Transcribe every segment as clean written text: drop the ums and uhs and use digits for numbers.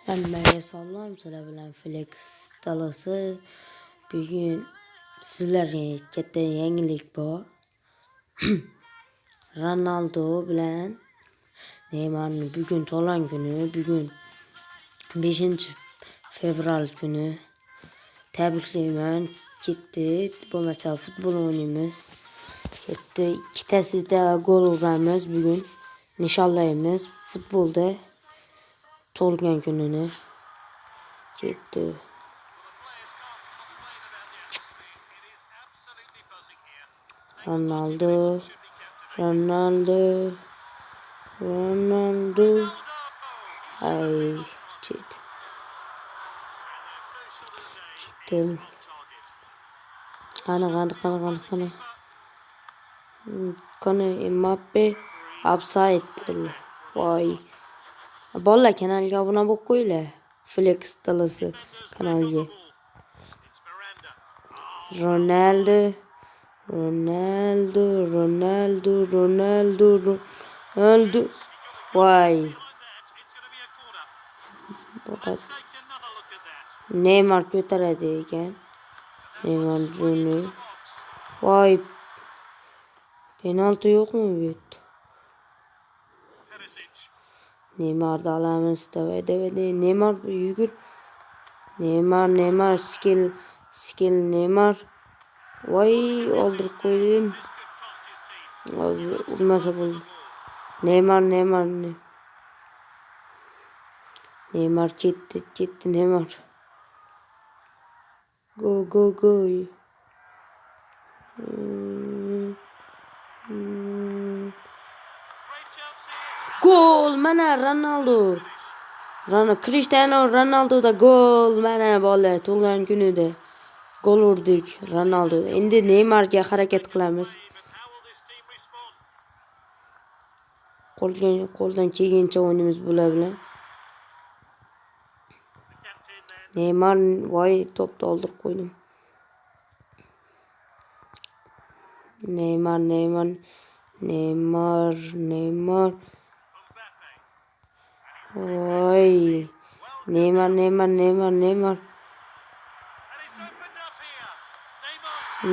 Hammaga salom, sizlar bilan Flex dalasi. Bugun sizlarga katta yangilik bor. Ronaldo bilan Neymarning bugun to'lan kuni, bugun 5-fevral kuni. Tabriklayman. Ketdi, bo'lmasa futbol o'ynaymiz. Ketdi, ikkitasida gol uramiz bugun. Nishonlaymiz futbolda tug'ilgan kunini. Ketdi. Ronaldo. Ay, shit. Ketdim. Qani. Mbappe offside. Voy. Bolalar kanalga obuna bo'lib qo'yinglar. Flex dalasi kanaliga. Ronaldo. Voy. Neymar ko'taradi ekan. Neymar Junior. Voy. Penalti yo'qmi bu yerda? Neymar'da alamiz. Davay. Neymar yugur. Neymar skill Neymar. Voy, oldirib qo'ydim. Hozir urmasa bo'ldi. Neymar ketdi Neymar. Go. Gol mana Ronaldo. Cristiano Ronaldo'da gol mana bola tug'ilgan kunida. Gol urdik Ronaldo. Endi Neymarga harakat qilamiz. Qo'ldan kelgancha o'ynaymiz bular bilan. Neymar voy to'pni oldirib qo'ydim. Neymar. Voy. Neymar.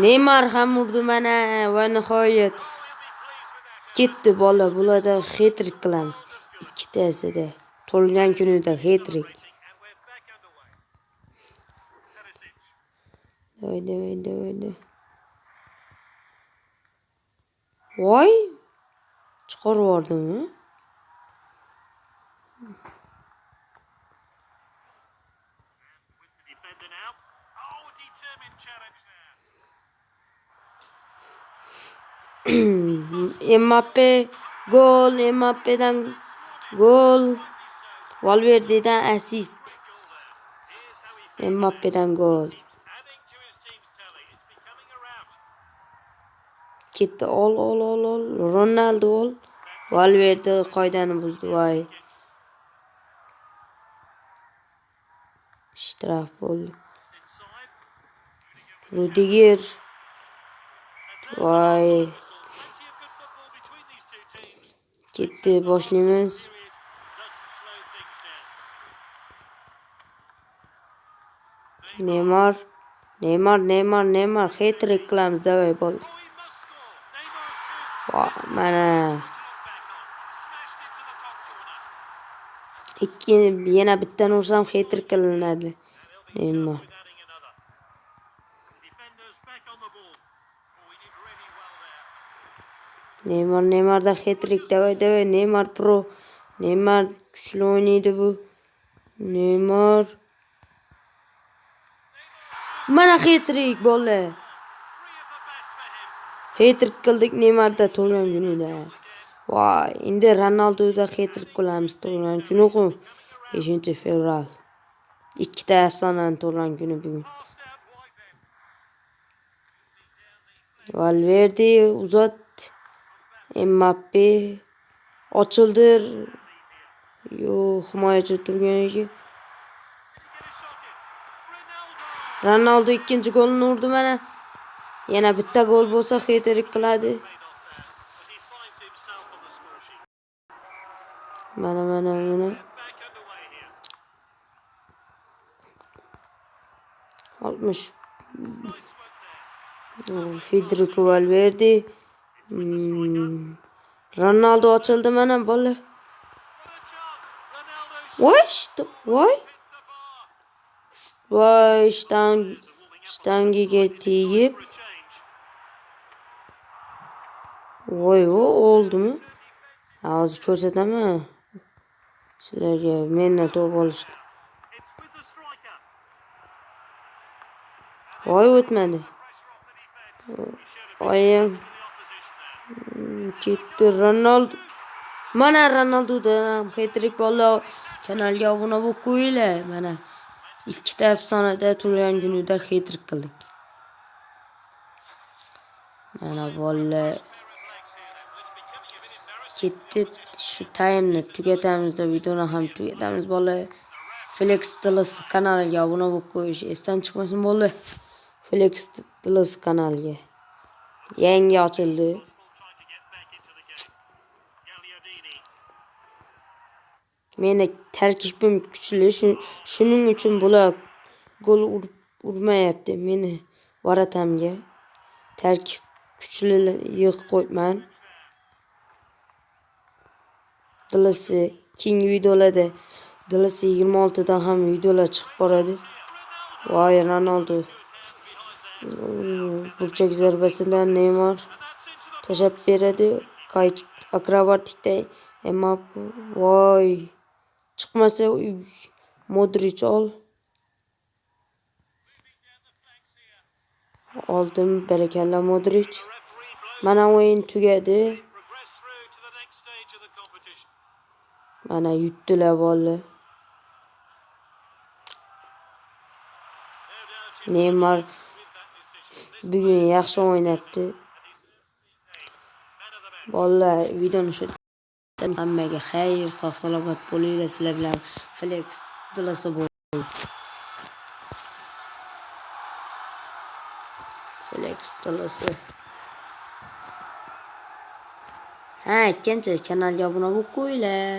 Neymar ham urdi mana va nihoyat ketdi bola. Bularda hat-trick qilamiz. Ikkitasida tug'ilgan kunida hat-trick. Davay. Voy, chiqarib yubordimmi? Mbappe gol, Mbappe'dan gol. Valverde'dan assist. Mbappe'dan gol. Ketdi, ol. Ronaldo ol. Valverde qoidani buzdi, voy. Shtraf bo'ldi. Rudiger. Voy. Ketdi, boshlaymiz. Neymar. Hat-trick qilamiz, davay bo'ldi. Mana. Yana bittan ursam hat-trick qilinadi. Neymar. Neymarda hat-trick. Davay. Neymar pro. Neymar kuchli o'ynaydi bu. Neymar. Mana hat-trick bola. Hat-trick qildik Neymarda tug'ilgan kunida. Voy, endi Ronaldo'da hat-trick qilamiz tug'ilgan kuni-ku. 5-fevral. Ikkita afsonani tug'ilgan kuni bugun. Valverde uzat. Mbappe ochildi. Yo'q, himoyachi turgan ekan. Ronaldo ikkinchi golni urdi mana. Yana bitta gol bo'lsa hat-trick qiladi. Mana. 60. Federico Valverde. Ronaldo açıldı mana bola. Voy. Voy shtangiga tegib. Voy oldimi? Hozir ko'rsataman. Sizlarga mendan to'p olishdi. Voy o'tmadi. Oyim ketdi Ronaldo. Mana Ronaldodan hat-trick bola. Kanalga obuna bo'lib qo'yinglar. Mana ikkita afsonada tug'ilgan kunida hat-trick qildik. Mana bola ketdi. Shu taymni tugatamiz deb videoni ham tugatamiz bola. Flex Tillers kanaliga obuna bo'lib qo'yish esdan chiqmasin bola. Flex Tillers kanaliga yangi ochildi. Meni tarkibim kuchli, shuning uchun bular gol urmayapti. Meni varatamga tarkib kuchli yig' qo'yman. Dilasi keyingi videolarda Dilasi 26 dan ham videolar chiqib boradi. Voy Ronaldo. Burchak zarbasidan Neymar tashab beradi. Akrobatikda Mbappe. Voy. Chiqmasa Modric ol. Oldim, barakalla Modric. Mana o'yin tugadi. Mana yutdilar bola. Neymar bugun yaxshi o'ynabdi. Bolalar videoni shu hammaga xayr, sog' salomat bo'linglar. Sizlar bilan Flex Tillers bo'ldi. Flex Tillers. Ha, ikkinchi kanalga obuna bo'lib qo'yinglar.